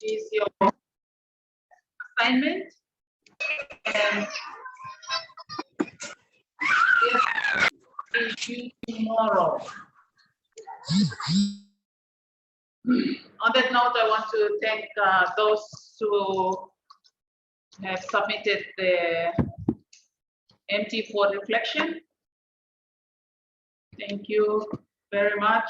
is your assignment, and is due tomorrow. On that note, I want to thank those who have submitted the MT4 reflection. Thank you very much.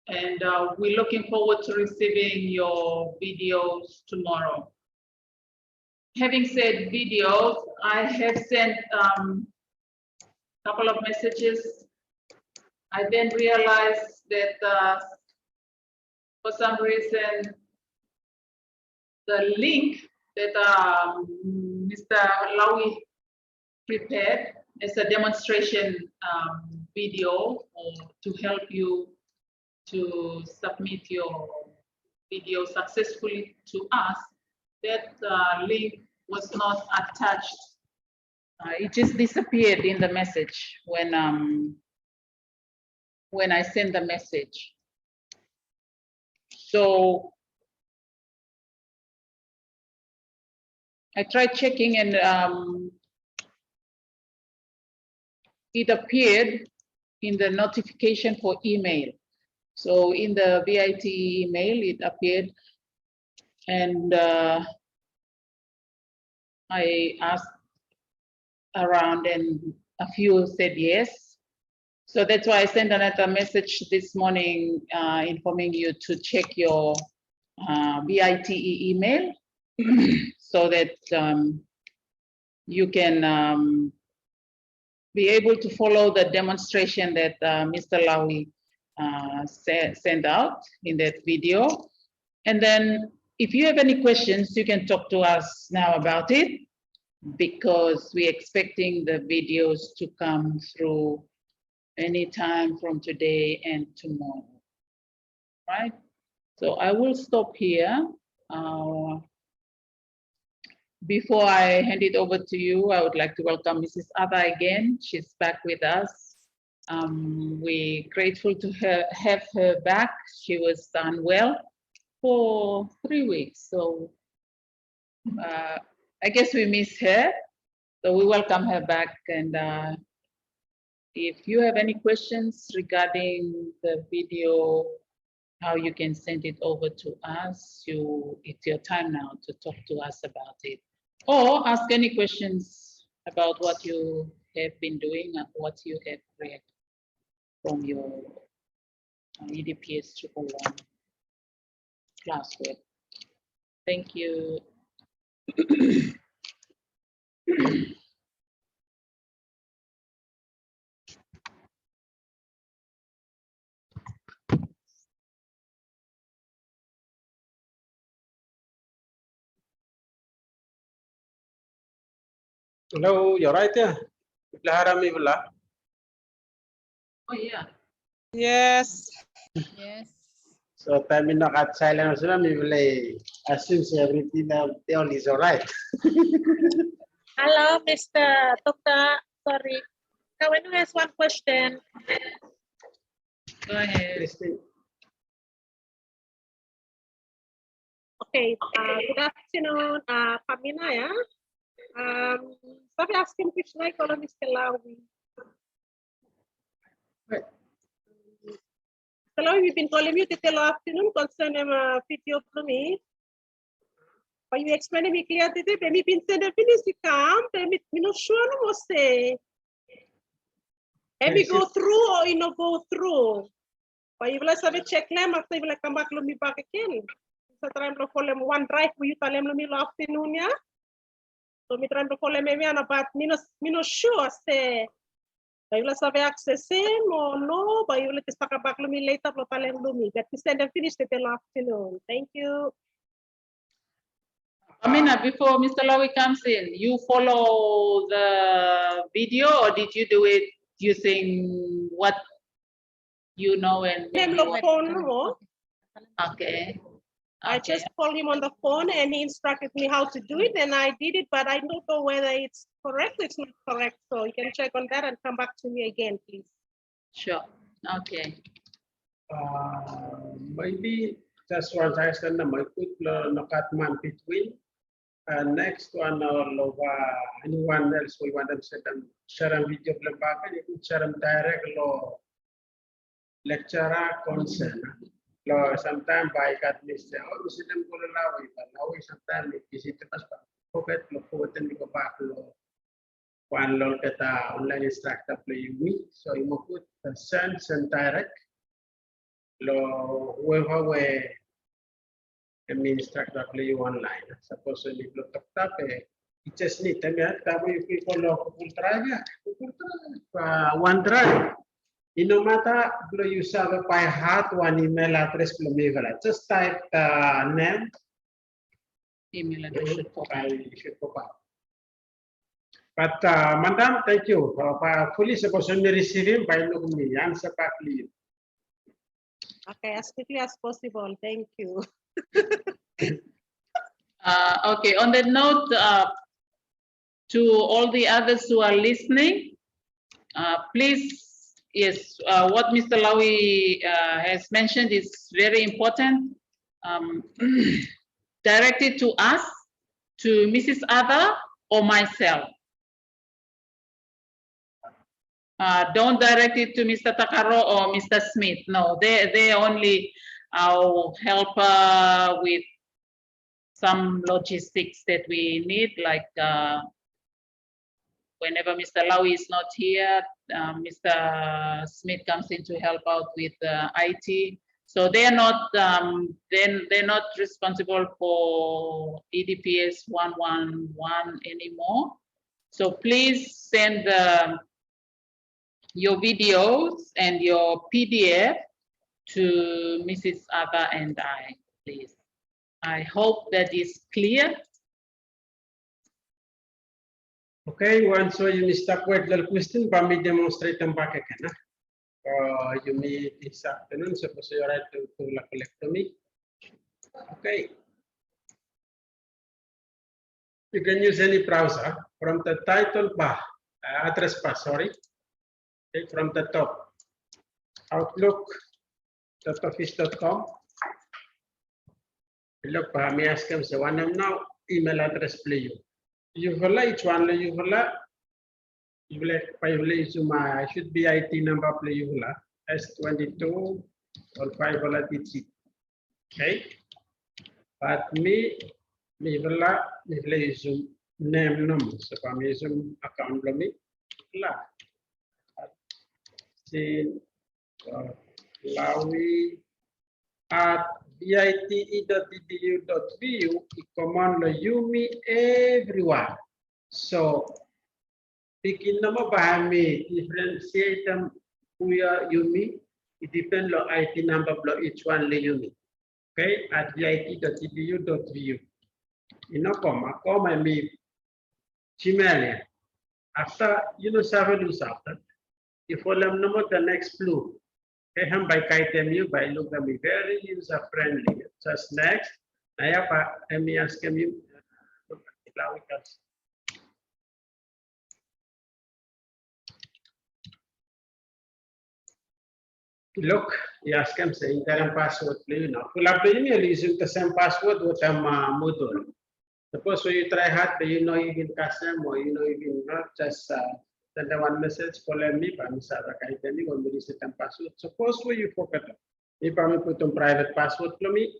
And we're looking forward to receiving your videos tomorrow. Having said videos, I have sent a couple of messages. I then realized that for some reason, the link that Mr. Lawi prepared as a demonstration video to help you to submit your video successfully to us, that link was not attached. It just disappeared in the message when I sent the message. So I tried checking, and it appeared in the notification for email. So in the VIT email, it appeared, and I asked around, and a few said yes. So that's why I sent another message this morning informing you to check your VIT email so that you can be able to follow the demonstration that Mr. Lawi sent out in that video. And then if you have any questions, you can talk to us now about it, because we're expecting the videos to come through anytime from today and tomorrow, right? So I will stop here. Before I hand it over to you, I would like to welcome Mrs. Ada again. She's back with us. We're grateful to have her back. She was unwell for 3 weeks. So I guess we miss her. So we welcome her back. And if you have any questions regarding the video, how you can send it over to us, it's your time now to talk to us about it. Or ask any questions about what you have been doing and what you have read from your EDPS111 classwork. Thank you. Hello, you're right there. Oh, yeah. Yes. Yes. So time in the silence, I assume everything is all right. Hello, Mr. Doctor. Sorry. I want to ask one question. Go ahead. Okay. Good afternoon, Pamina. Yeah. Sabi asking question I call Mr. Lawi. Mr. Lawi, we've been calling you till afternoon concerning video for me. But you explained me clear today. Maybe been sent a finish the camp. Maybe you know sure no must say. Maybe go through or you know go through. But you will have a check them after you will come back to me back again. So try to follow one drive for you tell them me afternoon, yeah. So me try to follow me about me no sure say. But you will have access him or no. But you will just back to me later for tell me. But we send them finish the afternoon. Thank you. Amina, before Mr. Lawi comes in, you follow the video, or did you do it using what you know and okay. I just called him on the phone and he instructed me how to do it, and I did it, but I don't know whether it's correct or it's not correct. So you can check on that and come back to me again, please. Sure. Okay. Maybe just one second, I put no cut man between. Next one, anyone else we want to share a video lembaga, you can share direct law lecturer concern. Law sometimes by cut Mr. Oh, Mr. Now sometimes it is it was pocket lo and go back law. One law that online instructor play me, so you put the sense and direct law whoever way. Kami instructor play online. Suppose you look up, it just need to be you people ultra one drive. No matter you have by heart one email address, just type the name. Email address should pop up. But madam, thank you. Fully supposed to be receiving by me. Answer back please. Okay, as quickly as possible. Thank you. Okay, on that note, to all the others who are listening, please, yes, what Mr. Lawi has mentioned is very important. Direct it to us, to Mrs. Ada or myself. Don't direct it to Mr. Takaro or Mr. Smith. No, they only help with some logistics that we need, like whenever Mr. Lawi is not here, Mr. Smith comes in to help out with IT. So they're not responsible for EDPS 111 anymore. So please send your videos and your PDF to Mrs. Ada and I, please. I hope that is clear. Okay, once you start with the question, let me demonstrate them back again. You meet this afternoon, suppose you are to colectomy. Okay. You can use any browser from the title bar, address bar, sorry. Okay, from the top, outlook.office.com. Look, me ask them, so one now email address play you will each one you will I should be IT number play you will S22 or 5 okay, but me will Zoom name number so for me Zoom account me la sin Lawi at bite.edu.vu, command lo Yumi everyone. So, picking number by me, differentiate them who are Yumi, it depends on IT number block each one le Yumi. Okay, at bite.edu.vu. You know, comma me Gmail. After you know, several after, you follow number the next clue. By kaitem you by look at me very user friendly. Just next, I ask you. Look, you ask him saying that password play now. Full up you using the same password with a module. Suppose when you try hard, but you know you can custom or you know you can not just send one message, follow me, but I'm sorry, I can't tell you when you set a password. Suppose when you forget it, if I put a private password for me.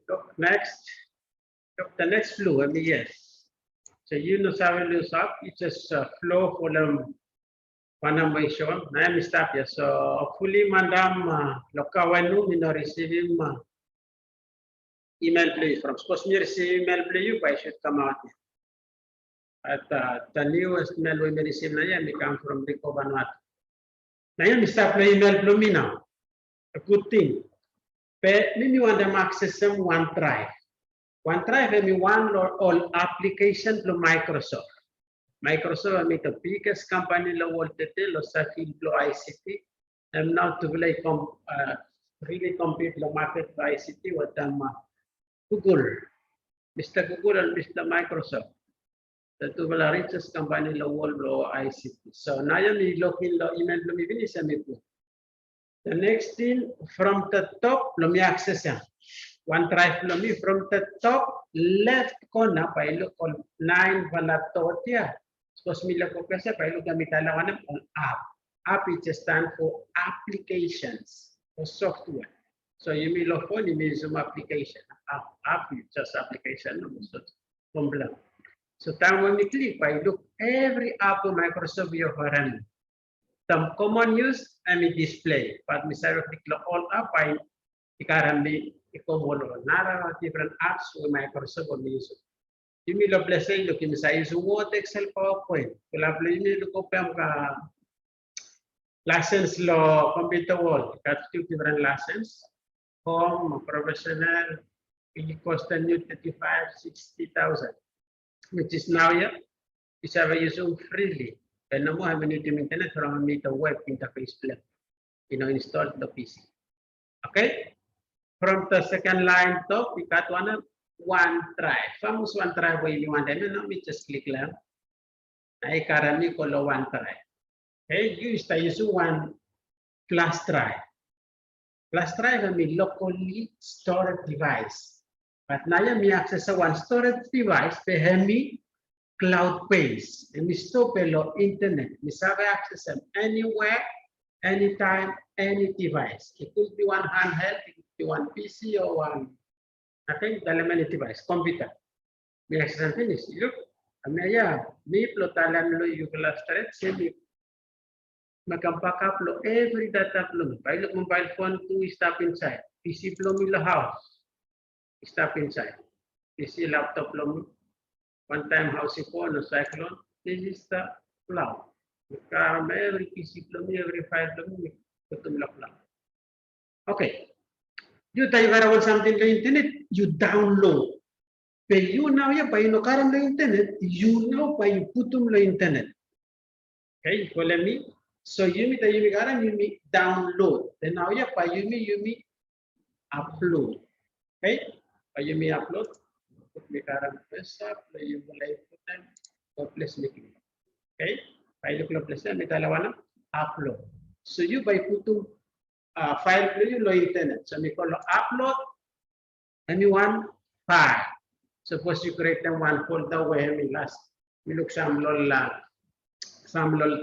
Look, next, look, the next flow, I mean, yes. So you know, it's just flow for them. Panamation, I am stop here. So fully, madam, lokawanu, you know, receiving email play from. Suppose me receive email play, you by should come out. At the newest email we receive now, I come from Rico Vanuatu. Now you start play email play me now. A good thing. But me want them access them OneDrive. OneDrive me one all application to Microsoft. Microsoft is the biggest company in the world today, ICT. And now to really compete the market for ICT with them Google, Mr. Google and Mr. Microsoft. The two richest company in the world lo ICT. So now you look in the email lo mi finish and the next thing from the top lo mi access ya. OneDrive lo mi from the top left corner pa ilo on 9 valatot ya. Suppose mi lo ko kasi pa ilo gamit alawan on app. App it stands for applications or software. So you may log on, you may Zoom application. App is just application. So time when we click, I look every app of Microsoft you have run. Some common use and we display. But misalnya click all app, I currently nara different apps with Microsoft or use. You may log let's say look misalnya use Word, Excel, PowerPoint. Kalau beli ini look ka license law computer world. Got two different license. Home, professional, it cost you 35,000-60,000, which is now is available freely. And no more having to internet from the web interface plan, install the PC. Okay. From the second line top, we got OneDrive. Famous OneDrive where you want, and now we just click there. I currently call OneDrive. Okay, you use one flash drive. Flash drive is a locally stored device. But now you access one storage device to me cloud-based. And we store below internet. We have access them anywhere, anytime, any device. It could be one handheld, it could be one PC or one, I think, element device, computer. We access and finish. Look, we plot you flash drive, save backup lo every data flow. By look mobile phone to stop inside. PC flow in the house. Stop inside. PC laptop flow. One time house phone or cyclone. This is the cloud. Every PC flow, every file flow. Okay. You type around something on the internet, you download. But you now by no current the internet, you know by you put on the internet. Okay, follow me. So you mean download. Then now you mean upload. Okay? You mean upload. You place okay? Upload. So you by put file play you internet. So we call upload anyone file. Suppose you create one folder where we look some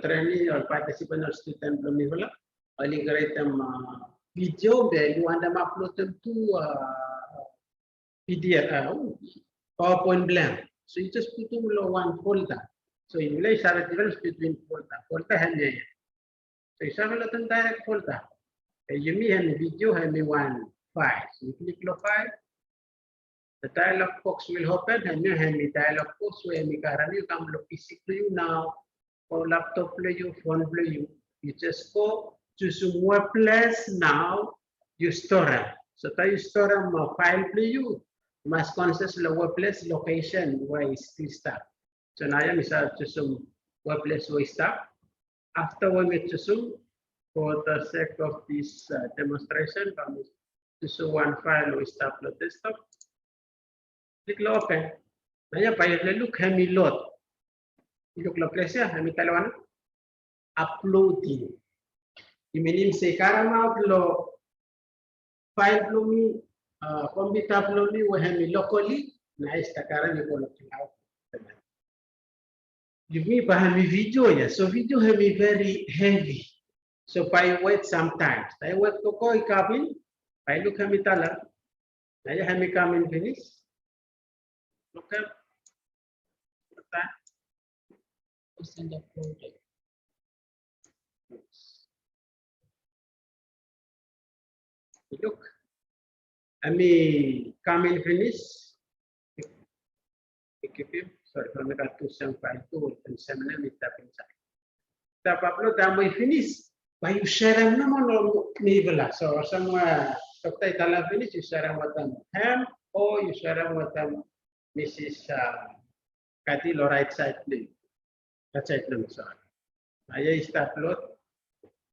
training or participant or student from Nicola, or you create them video there, you want them upload them to PDF, PowerPoint blank. So you just put them in one folder. So you realize the difference between folder and the so you have a direct folder. You mean video have one file. So you click the file. The dialog box will open and you have the dialog box where you come to PC you now. Or laptop play you, phone play you. You just go to some web place now, you store it. So you store a file play you must consist of web place location where it's still stuck. So now you start to some web place where stop. After we meet to some for the sake of this demonstration, to show one file we stop the desktop. Click open. Now you look at me load. Look la place ya, kami talawan uploading. Iminim sekarang upload file plumi, computer plumi, wahami locally, na sekarang ni kalau cloud. Jumi pahami video ya, so video hami very heavy. So by wait sometimes. Saya wait koko ikabin, by look kami talang, naya kami kamin finish. Look at. Send uploaded. Look, I mean, come and finish. Sorry, from the to some file tool and seminar with tap inside. Tap upload, then we finish. By you share them, no more. So somewhere, Dr. Itala finish, you share them with them ham or you share them with them Mrs. Kathy or right side, please. That's it. I start upload.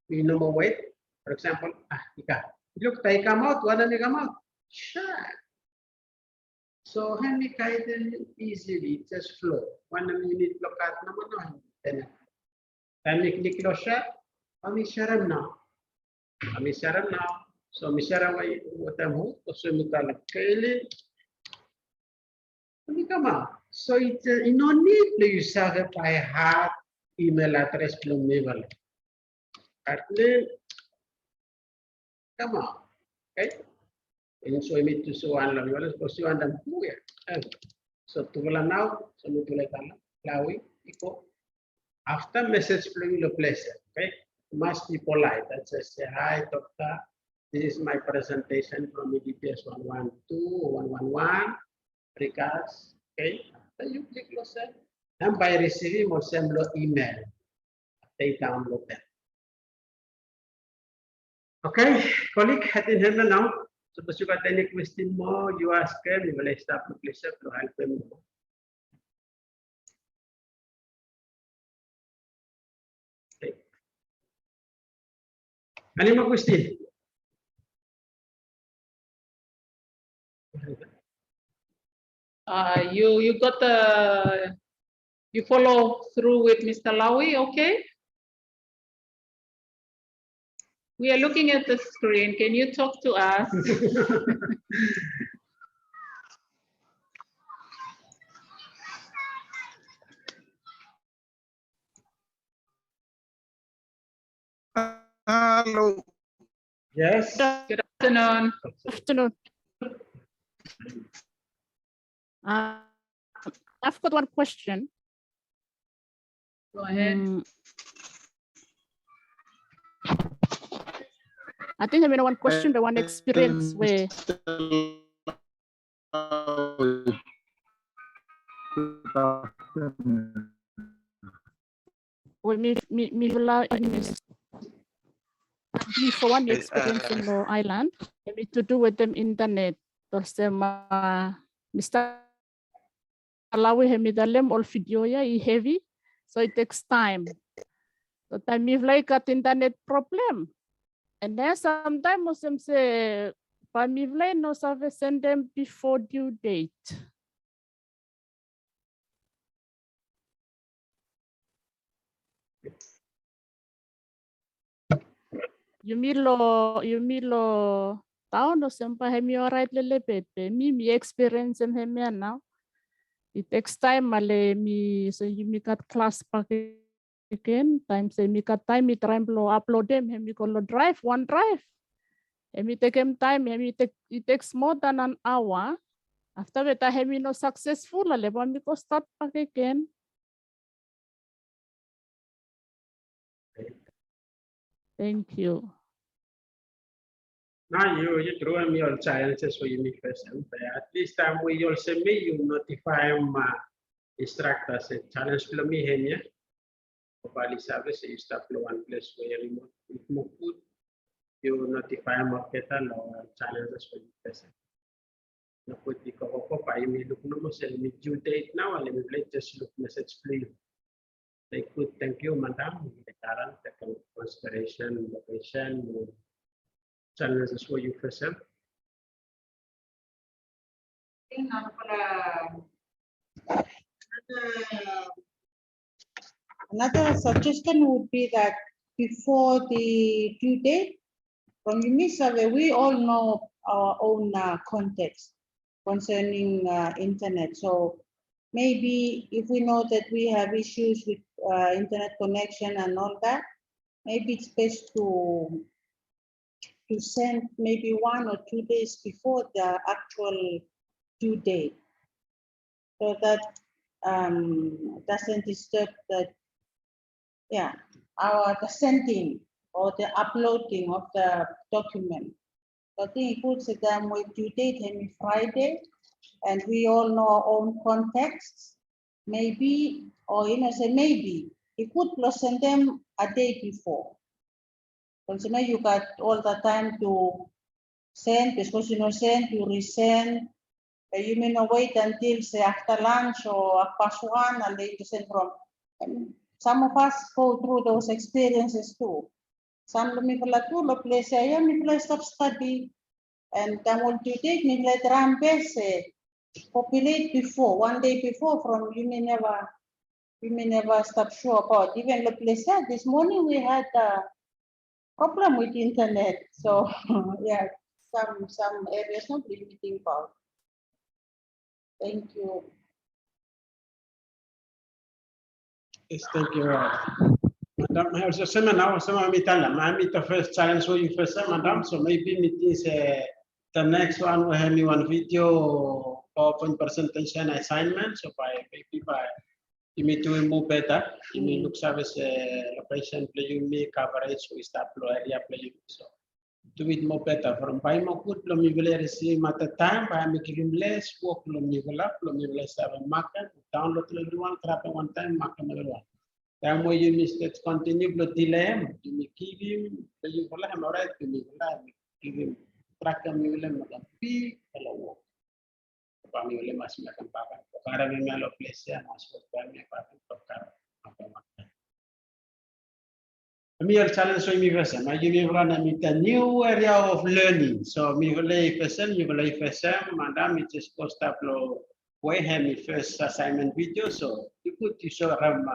We no more wait. For example, Ika. Look, they come out. What do they come out? Sure. So hemi kaiten easily just flow. 1 minute lokat naman no. Hemi klik lo share. Kami sharam now. Kami sharam now. So mi sharam ay watamu. So mi talak kailin. Kami kama. So it's no need to use by heart email address belum level. Atlet, come on, okay? And so I need to show one level, because you want them here. So to go now, so we to let Lawi, equal. After message playing the place, okay? Must be polite. That's just say hi, doctor. This is my presentation from EDPS112, 111. Regards, okay? Then you click yourself. And by receiving or send email, they download them. Okay, colleague, hatin hemna now. So, if you got any question more, you ask them. We will start the place to help them. Okay. Any more question? You got the, you follow through with Mr. Lawi, okay? We are looking at the screen. Can you talk to us? Hello. Yes. Good afternoon. Afternoon. I've got one question. Go ahead. I think I mean one question, the one experience where me for one experience in the island, maybe to do with them internet. Terus Mr. Alawi hemi dalam all video ya heavy, so it takes time. So time if like got internet problem, and then sometimes Muslim say, "Pamivlay no service send them before due date." You milo tao no sempa hemi alright lelebet mi experience hemi now. It takes time male mi so you mi cut class pack again time say mi cut time mi try to upload them hemi call drive one drive. Hemi take him time hemi take it takes more than an hour. After that hemi no successful ale mi ko start pack again. Thank you. Now you draw me your challenges for you first. At least time we also me you notify instructors a challenge for me here. Bali service you start from one place where you remote. If you put you notify marketer or challenges for you first. Na put the cover by me look no more say me due date now and me just look message please. They could thank you, madam. The current consideration, location, challenges for you first. Another suggestion would be that before the due date, from the survey, we all know our own context concerning internet. So maybe if we know that we have issues with internet connection and all that, maybe it's best to send maybe 1 or 2 days before the actual due date, so that doesn't disturb the the sending or the uploading of the document. I think it puts them with due date on Friday, and we all know our own contexts. Maybe, or say maybe, it could send them a day before. Because you got all the time to send, because send, you resend. You may not wait until say after lunch or past 1 and they send from. Some of us go through those experiences too. Some people stop study, and then what you take me let run base populate before, one day before from you may never stop sure about. Even like they said, this morning we had a problem with internet. So yeah, some areas not limiting power. Thank you. Yes, thank you. Madam, I also say now, some of the first challenge for you first, Madam. So maybe meetings, the next one will have me one video PowerPoint presentation assignment. So maybe by you may do more better. You may look service location play you may coverage with start area play so do it more better. From by more good plum you will receive at the time by making less work plum you will have a market download everyone grab one time market everyone. Then when you miss that continue to delay you may give him you will have right to me give him track him you will have big hello. Kami oleh masih akan pakai perkara ini melo pleasure masuk kami pakai perkara apa macam. Kami ada challenge so ini versi. Maju ni bukan kami the new area of learning. So kami boleh versi, you boleh versi. Madam it is post upload. We have the first assignment video. So you could show ram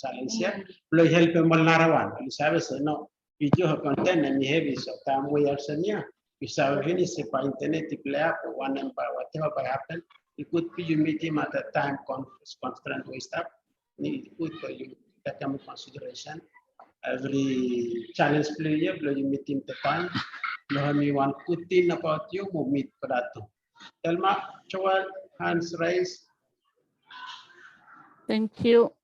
challenge ya. Boleh help melarawan. Kalau saya rasa no video content yang heavy so tamu yang senia. Bisa finish by internet play up one and by whatever by happen. It could be you meet him at a time constraint way stuff. It could for you take into consideration. Every challenge player, you meet him the time. You have me one good thing about you, will meet for that too. Telma, Joel, hands raised. Thank you.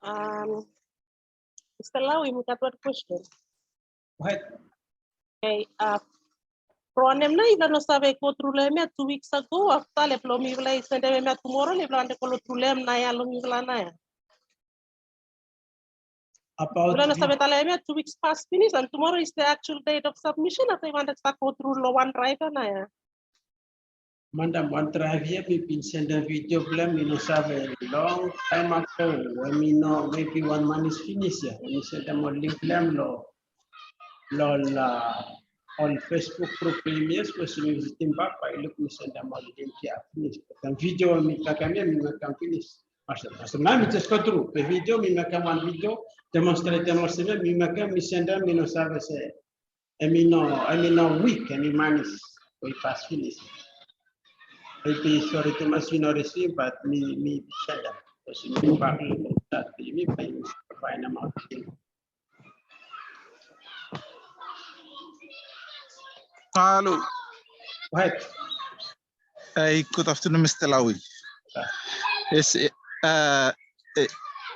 Mr. Lau, we got one question. What? Okay, problem na even no sabe ko problem 2 weeks ago after le plan mi vla send me tomorrow le plan de ko problem na ya lo mi vla na ya. About Vla no sabe tale me 2 weeks past finish and tomorrow is the actual date of submission after I want to start go through lo one drive na ya. Madam, one drive here, we been send a video blame, you know, a long time ago. When we know maybe 1 month is finished here. When you send them a link blame on Facebook group premiers, was visiting back by look, we send them a link here finish. The video we can finish. So now we just go through the video, we make one video, demonstrate them also, we send them, you know, service. I mean, no week, any money we fast finish. Maybe sorry to much you know receive, but me send them. Because you back that me find them out. Hello. What? Good afternoon, Mr. Lawi. Yes,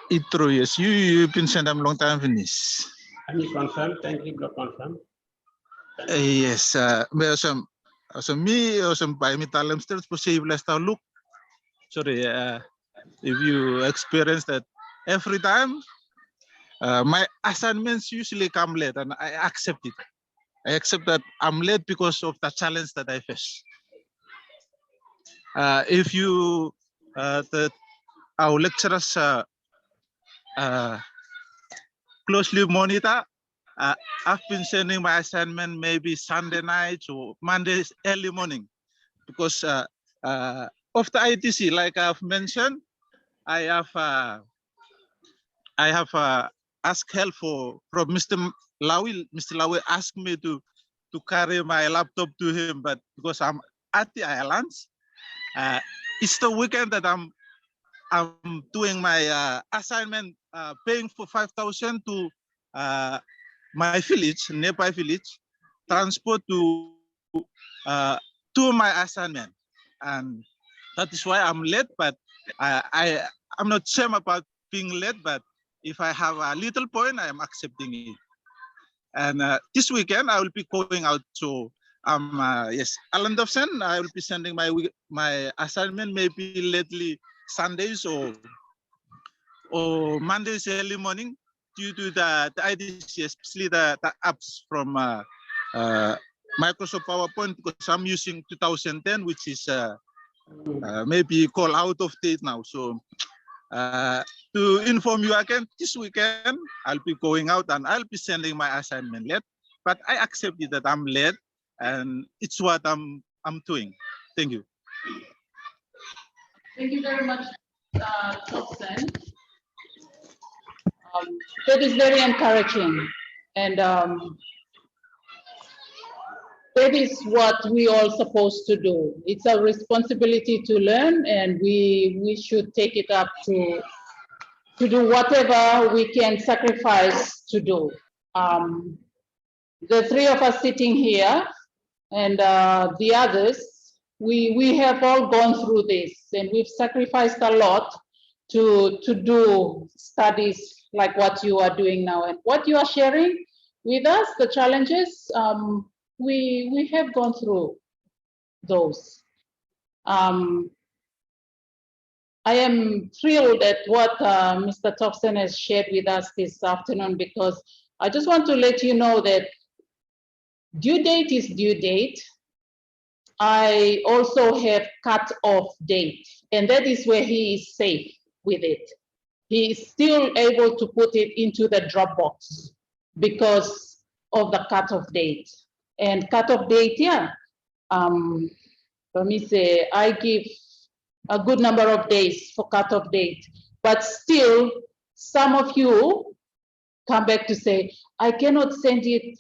it's true. Yes, you've been sent them long time finish. Can you confirm? Thank you, block confirm. Yes, so me also by me talem still possible last look. Sorry, if you experience that every time, my assignments usually come late, and I accept it. I accept that I'm late because of the challenge that I face. If you, our lecturers closely monitor, I've been sending my assignment maybe Sunday night or Monday early morning, because of the ITC, like I've mentioned, I have asked help from Mr. Lawi. Mr. Lawi asked me to carry my laptop to him, but because I'm at the islands, it's the weekend that I'm doing my assignment, paying for 5,000 to my village, nearby village, transport to my assignment, and that is why I'm late. But I'm not shame about being late, but if I have a little point, I am accepting it. And this weekend I will be going out. So yes, Alan Dobson, I will be sending my assignment maybe lately Sundays or Mondays early morning, due to the IDC, especially the apps from Microsoft PowerPoint, because I'm using 2010, which is maybe call out of date now. So to inform you again, this weekend I'll be going out and I'll be sending my assignment late. But I accepted that I'm late, and it's what I'm doing. Thank you. Thank you very much, Thompson. That is very encouraging, and that is what we all supposed to do. It's a responsibility to learn, and we should take it up to do whatever we can sacrifice to do. The three of us sitting here and the others, we have all gone through this, and we've sacrificed a lot to do studies like what you are doing now, and what you are sharing with us, the challenges, we have gone through those. I am thrilled at what Mr. Thompson has shared with us this afternoon, because I just want to let you know that due date is due date. I also have cut-off date, and that is where he is safe with it. He is still able to put it into the Dropbox because of the cut-off date. And cut-off date, yeah, let me say, I give a good number of days for cut-off date, but still some of you come back to say, I cannot send it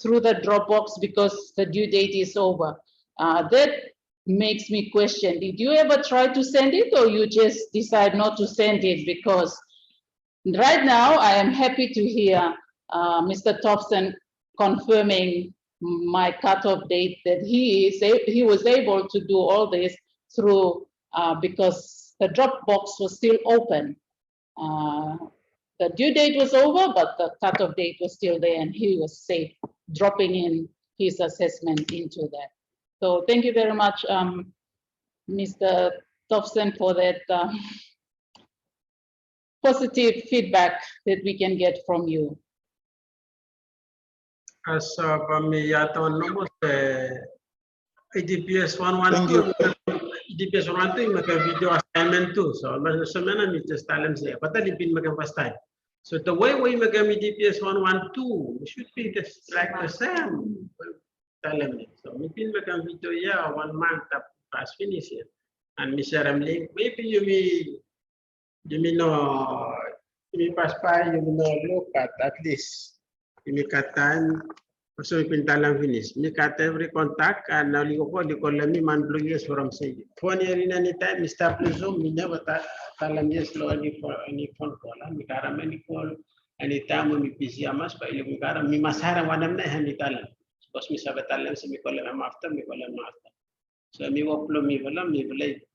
through the Dropbox because the due date is over. That makes me question, did you ever try to send it, or you just decide not to send it? Because right now I am happy to hear Mr. Thompson confirming my cutoff date, that he was able to do all this through because the Dropbox was still open. The due date was over, but the cutoff date was still there, and he was safe dropping in his assessment into that. So thank you very much, Mr. Thompson, for that positive feedback that we can get from you. As pamiyaton EDPS111 EDPS111 maka video assignment too. So mana mi just tell them say, but then it been maka first time. So the way we make EDPS112 should be just like the same. Tell them. So we been maka video yeah 1 month past finish it, and me share them link. Maybe you may know you may pass by, you may know look at least you may cut time. So we pintalang finish. Me cut every contact and now you call me man blue years from say. Phone here in any time, Mr. Zoom, me never tell yes slow any phone call. Me cara many call anytime when me busy amas, but you cara me masara one of them me tell. Because me sabe tell them so me call them after. So me upload me vola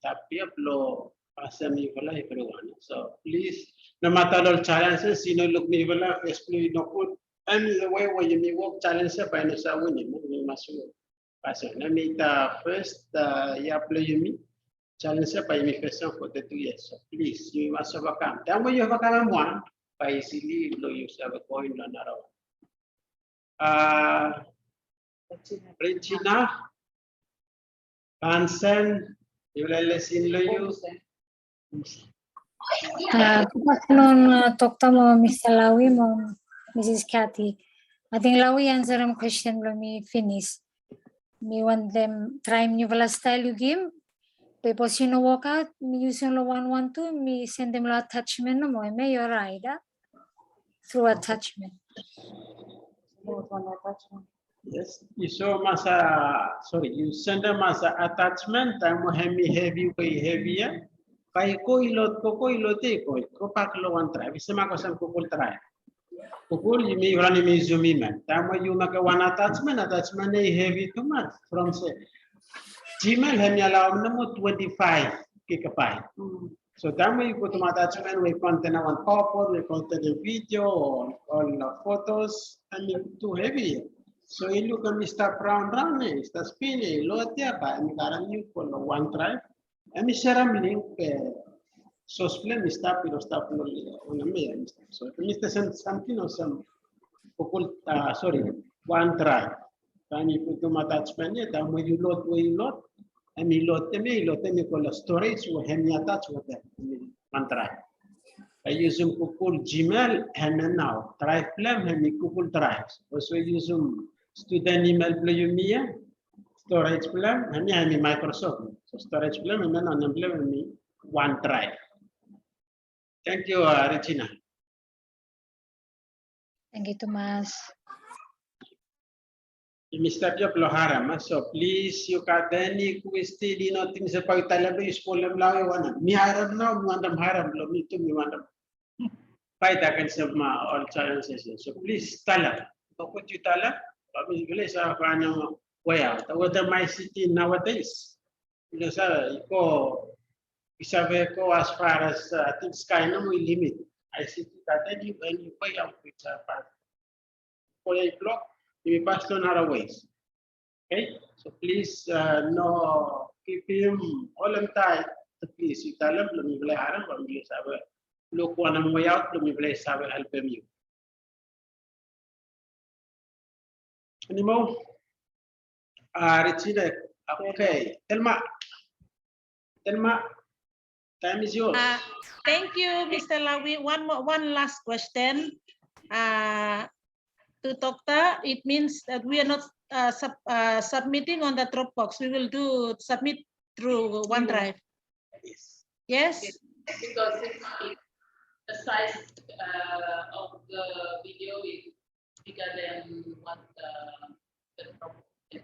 tapi upload asa me vola everyone. So please, no matter all challenges, you know look me vola explain no good. And the way where you may work challenge by no sa win you must pass on. Let me first ya play me challenge by me first for the 2 years. So please you must overcome. Then when you overcome one by easily blow you have a coin on around. Regina Hansen, you will listen to you. Good afternoon, Dr. Mr. Lawi, Mrs. Kathy. I think Lawi answer my question when me finish. Me want them try new style you give. Because you know work out, me using the 112, me send them attachment no more. May you right through attachment. Yes, you show masa sorry, you send them as attachment. I'm heavier. Kay ko ilot ko paklo one try. Bisa makasam ko try. Kukul you may run me zoom in. Tama you make one attachment heavy too much from say Gmail hemi allow no 25 gigabyte. So tama you put attachment we contain one photo, we contain a video or photos, and too heavy. So you look at me start round, start spinning, load there by me you for one drive. And me share a link so split me stop on a mail. So Mr. something or some sorry, one drive. Then you put them attachment yet, and when you load, and you load them call a storage or hemi attach with them. One drive. I use Google Gmail and now drive plan hemi Google Drive. Also use student email play me storage plan, hanya Microsoft. So storage plan, and on implement OneDrive. Thank you, Regina. Thank you, Tomas. Mr. Job Loharam, so please you got any question, nothing sa pagtala ba useful lang lawi wana. Mi haram na mandam haram lo mi tu mi mandam. Paita kan sa ma all challenges. So please tala. Pagkut you tala, kami boleh sa paano waya. Whether my city nowadays. Because isabi ko as far as I think sky no may limit. I see that you when you pay up with for a block. You pass on other ways. Okay, so please no keep him all the time. So please, you tell him, let me play haram, let me sabe. Look one and way out, let me play sabe help him you. Any more? Regina, okay. Telma, time is yours. Thank you, Mr. Lawi. One last question. To Tokta, it means that we are not submitting on the Dropbox. We will submit through OneDrive. Yes. Because the size of the video is bigger than what the Dropbox is.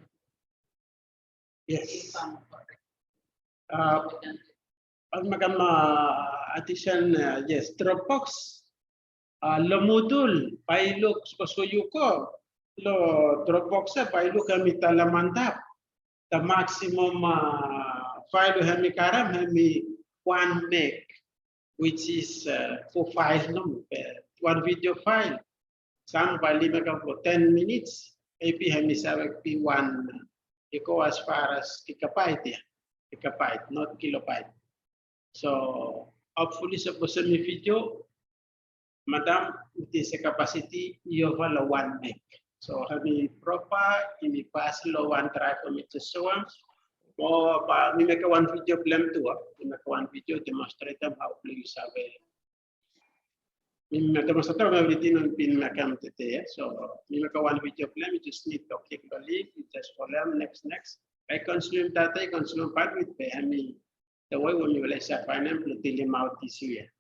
Yes. If I'm correct. Addition, yes, Dropbox. Lo modul pailuk suyo ko lo Dropbox pailuk kami talamantap the maximum file kami karam kami 1 meg which is for file no one video file sampai 5 ke 10 minutes maybe kami sabe p1 iko as far as gigabyte ya gigabyte not kilobyte so hopefully sa mi video Madam, it is a capacity of 1 meg. So, kami proper, ini pass lo OneDrive kami to show. Mo, we make one video plan too. We make one video demonstrate them how to use our. We make demonstrate everything on pin makam today. So, we make one video plan. We just need to click the link. We just follow next. I consume data. I consume part with pay. I mean, the way when you will say finance, we deal out this year.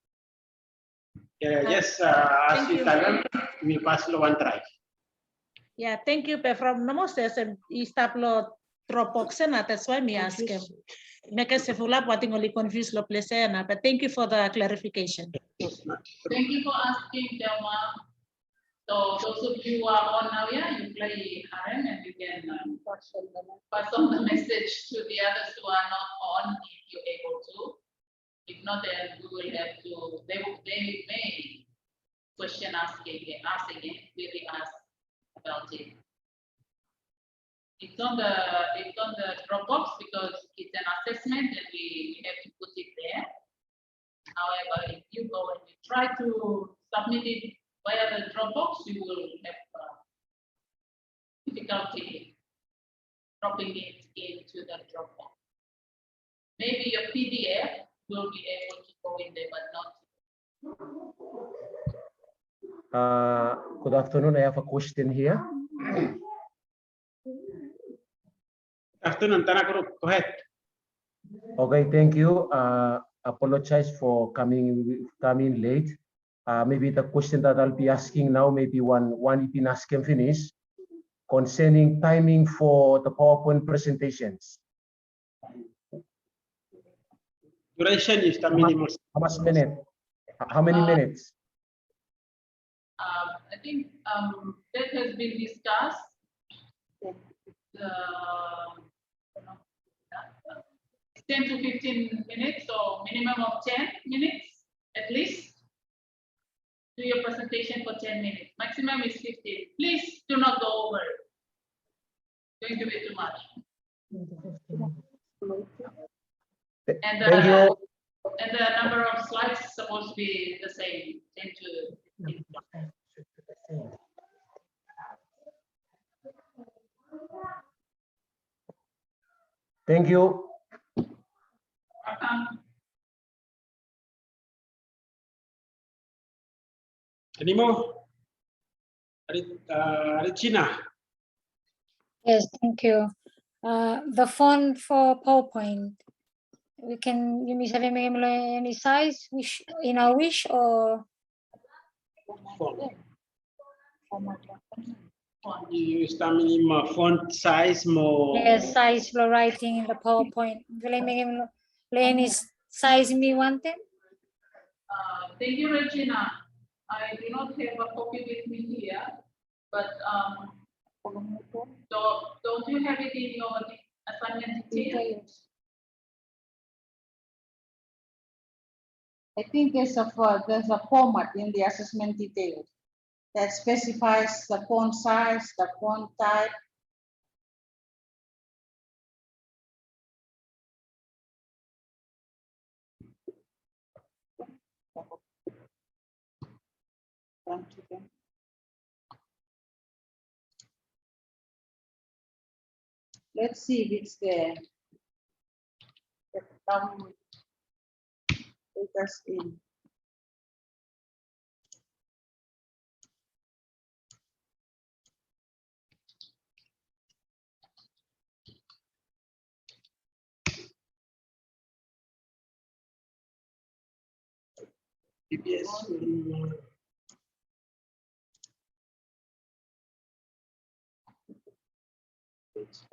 Yes, as you tell them, we pass lo OneDrive. Yeah, thank you. From Namos, istaplo Dropbox na. That's why me ask him. Make us full up what only confused lo place na. But thank you for the clarification. Thank you for asking, Delma. So those of you who are on now, yeah, you play harem and you can pass on the message to the others who are not on if you're able to. If not, then we will have to, they may question us again, really ask about it. It's on the Dropbox because it's an assessment and we have to put it there. However, if you go and you try to submit it via the Dropbox, you will have difficulty dropping it into the Dropbox. Maybe your PDF will be able to go in there, but not. Good afternoon. I have a question here. Afternoon, Tanaka, go ahead. Okay, thank you. Apologize for coming late. Maybe the question that I'll be asking now, maybe one you can ask and finish concerning timing for the PowerPoint presentations. Duration is the minimum. How much minute? How many minutes? I think that has been discussed. 10 to 15 minutes, so minimum of 10 minutes at least. Do your presentation for 10 minutes. Maximum is 15. Please do not go over it. It's going to be too much. And Thank you. And the number of slides is supposed to be the same, 10 to 15. Thank you. Any more? Regina. Yes, thank you. The font for PowerPoint. We can you bisa any size wish in our wish or You use font size more. yes, size for writing in the PowerPoint. Any size me wanted? Thank you, Regina. I do not have a copy with me here, but don't you have it in your assignment details? I think there's a format in the assessment details that specifies the font size, the font type. Let's see if it's there. Take us in. EDPS. No. It's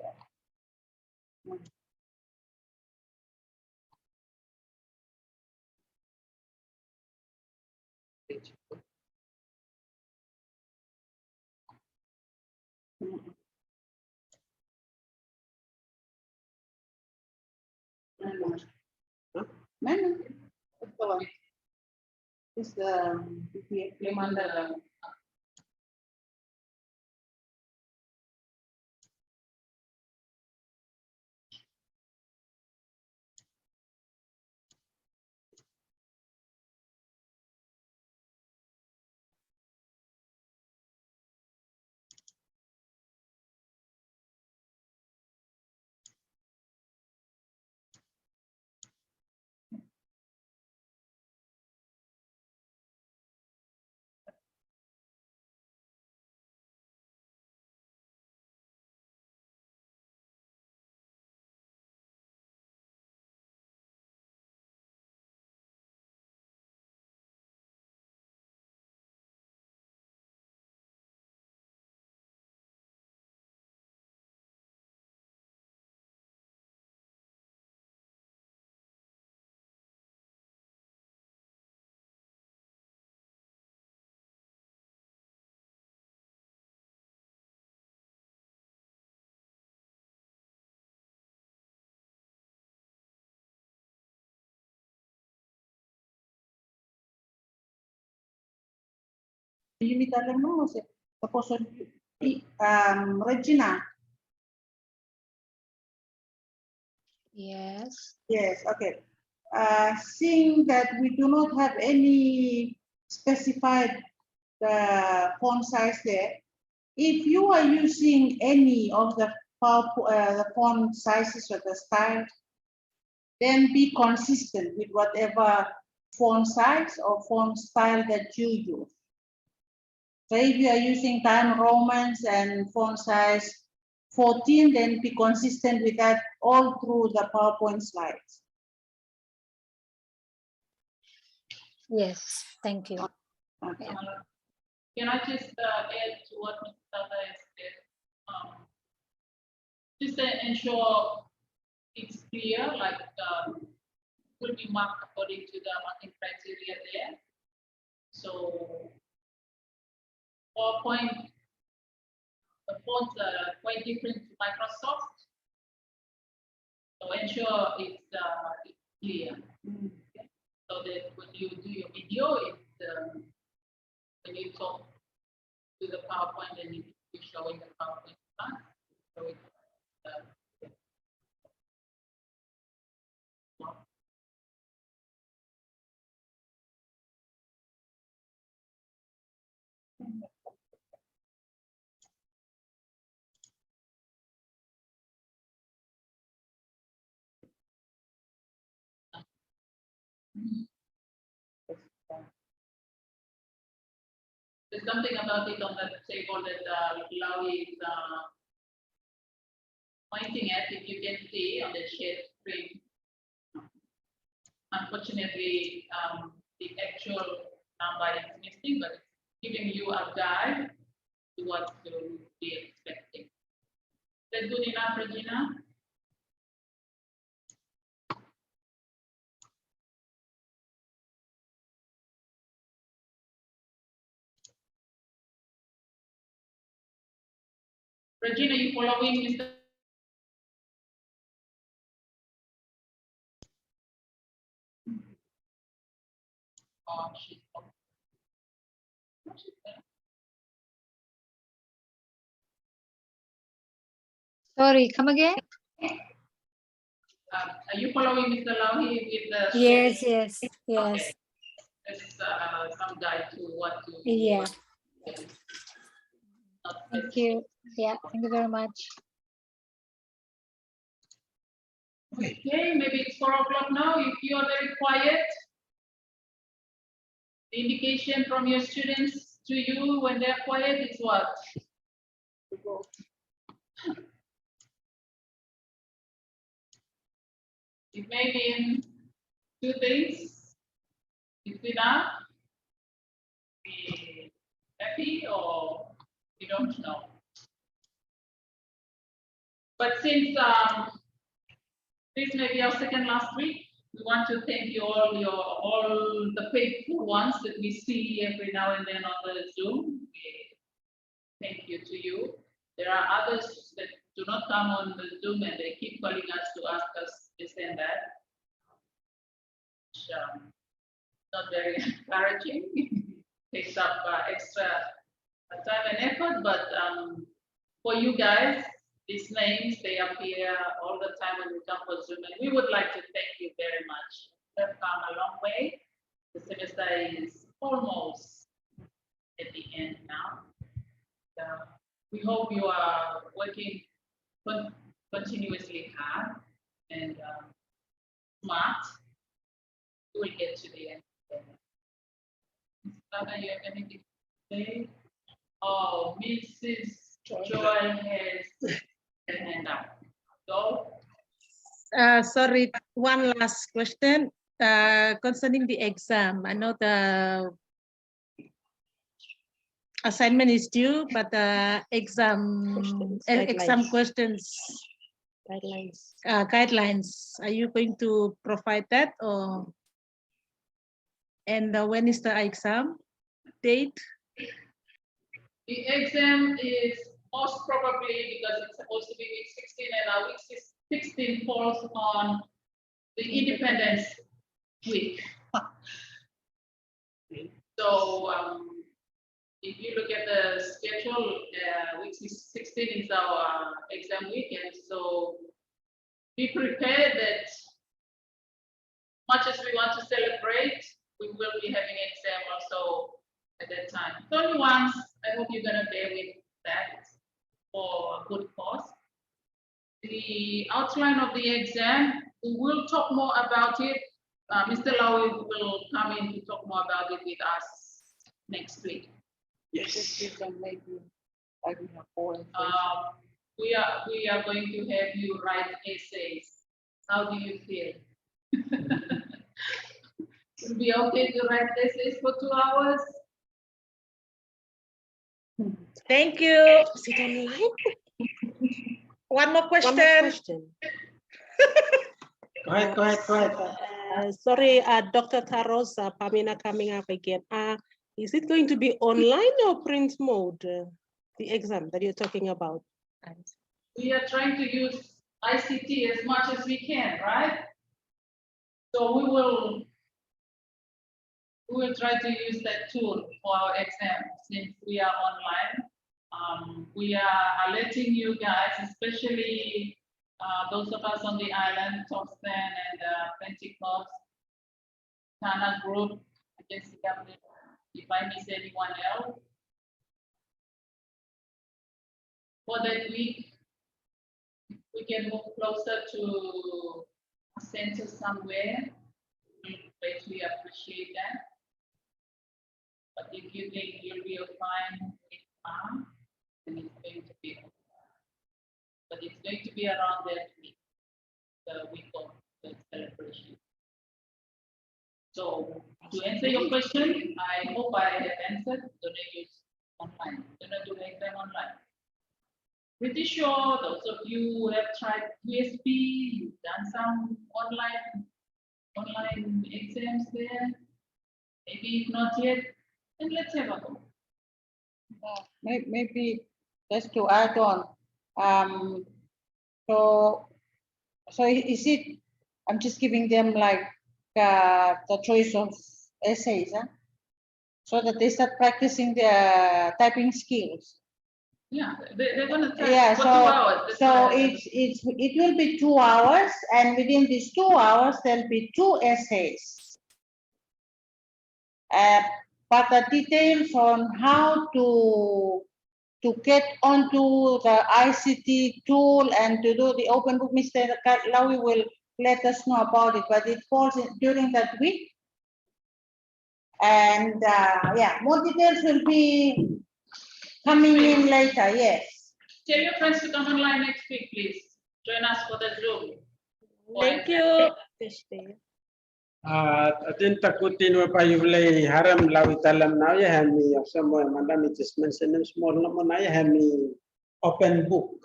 the one. It's the Lemanda. you need to know, suppose Regina. Yes. Yes, okay. Seeing that we do not have any specified font size there, if you are using any of the font sizes or the styles, then be consistent with whatever font size or font style that you use. So if you are using Times Romans and font size 14, then be consistent with that all through the PowerPoint slides. Yes, thank you. Okay. Can I just add to what Mr. Tata has said? Just to ensure it's clear, like will be marked according to the marking criteria there. So PowerPoint, the fonts are quite different to Microsoft. So ensure it's clear. Okay? So that when you do your video, it's when you talk to the PowerPoint and you showing the PowerPoint class. So it's there's something about it on the table that Lawi is pointing at, if you can see on the share screen. Unfortunately, the actual number is missing, but it's giving you a guide to what to be expecting. Is that good enough, Regina? Regina, you following Mr. Oh, she's Sorry, come again? Are you following Mr. Lauhi with the? Yes, yes, yes. Okay. There's some guide to what to. Yeah. Not Thank you. Yeah, thank you very much. Okay, maybe it's 4 o'clock now. If you are very quiet, the indication from your students to you when they're quiet is what? It may mean 2 things. It's enough, be happy, or you don't know. But since this may be our second last week, we want to thank you all the faithful ones that we see every now and then on the Zoom. Thank you to you. There are others that do not come on the Zoom and they keep calling us to ask us this and that. Which, not very encouraging. Takes up extra time and effort, but for you guys, these names, they appear all the time when we come for Zoom, and we would like to thank you very much. You have come a long way. The semester is almost at the end now. We hope you are working continuously hard and smart. We will get to the end. Mr. you have anything to say? Oh, Mrs. Joy has her hand up. So, Sorry, one last question concerning the exam. I know the assignment is due, but the exam questions guidelines. Are you going to provide that, or and when is the exam date? the exam is most probably, because it's supposed to be week 16 and our week 16 falls on the Independence Week. So if you look at the schedule, week 16 is our exam week, and so be prepared that much as we want to celebrate, we will be having exam also at that time. It's only once. I hope you're gonna bear with that for a good cause. The outline of the exam, we will talk more about it. Mr. Lau will come in to talk more about it with us next week. Yes. We are going to have you write essays. How do you feel? Would it be okay to write essays for 2 hours? Thank you. One more question. Go ahead. Sorry, Dr. Tarosa, Pamina coming up again. Is it going to be online or print mode, the exam that you're talking about? We are trying to use ICT as much as we can, right? So we will try to use that tool for our exam since we are online. We are letting you guys, especially those of us on the island, Topstan and Pentecost, Tana group, if I miss anyone else. For that week, we can move closer to a center somewhere. We greatly appreciate that. But if you think you'll be fine with then it's going to be okay. but it's going to be around that week, the week of the celebration. So to answer your question, I hope I have answered. Do not use online. Do not do exam online. Pretty sure those of you who have tried USB, you've done some online exams there. Maybe if not yet, then let's have a go. Maybe just to add on, so is it, I'm just giving them like the choice of essays, huh? So that they start practicing their typing skills. Yeah, they're gonna try Yeah, for 2 hours. That's so why it will be 2 hours, and within these 2 hours, there'll be 2 essays. But the details on how to get onto the ICT tool and to do the open book, Mr. Lawi will let us know about it, but it falls during that week. And yeah, more details will be coming in later, yes. tell your friends to come online next week, please. Join us for the Zoom. Thank you. Testing. Atin takutin wa pa yulay haram lawi talam na ya hami samo mandam just mention small no na ya hami open book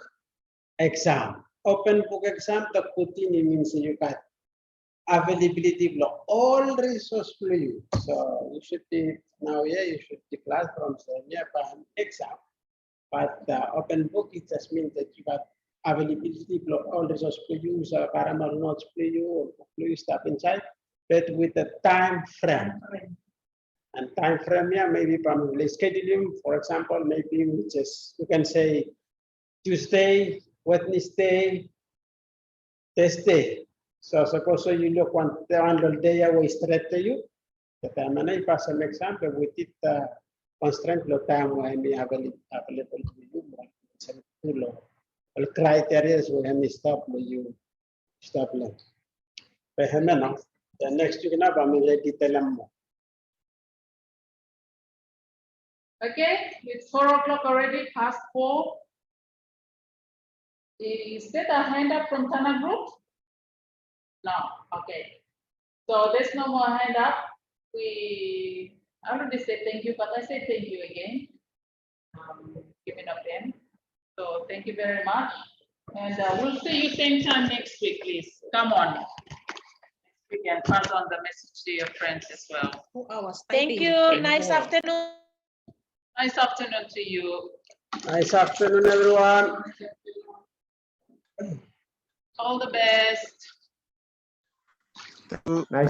exam. Open book exam takutin means you got availability of all resource for you. So you should be now you should be class from an exam. But open book it just means that you got availability of all resource for you, so caramel notes for you, or for you stuff inside. But with a time frame. And time frame, yeah, maybe probably scheduling, for example, maybe we just, you can say Tuesday, Wednesday, Thursday. So suppose you look one day away straight to you. The time and I pass an example with it constraint of time when we available to you. The criteria when we stop you stop them. The next week na kami ready telam mo. Okay, it's 4 o'clock already, past 4. Is that a hand up from Tana Group? No, okay. So there's no more hand up. I already said thank you, but I say thank you again. Giving up them. So thank you very much. And we'll see you same time next week, please. Come on. You can pass on the message to your friends as well. 2 hours. Thank you. Nice afternoon. Nice afternoon to you. Nice afternoon, everyone. All the best. Nice.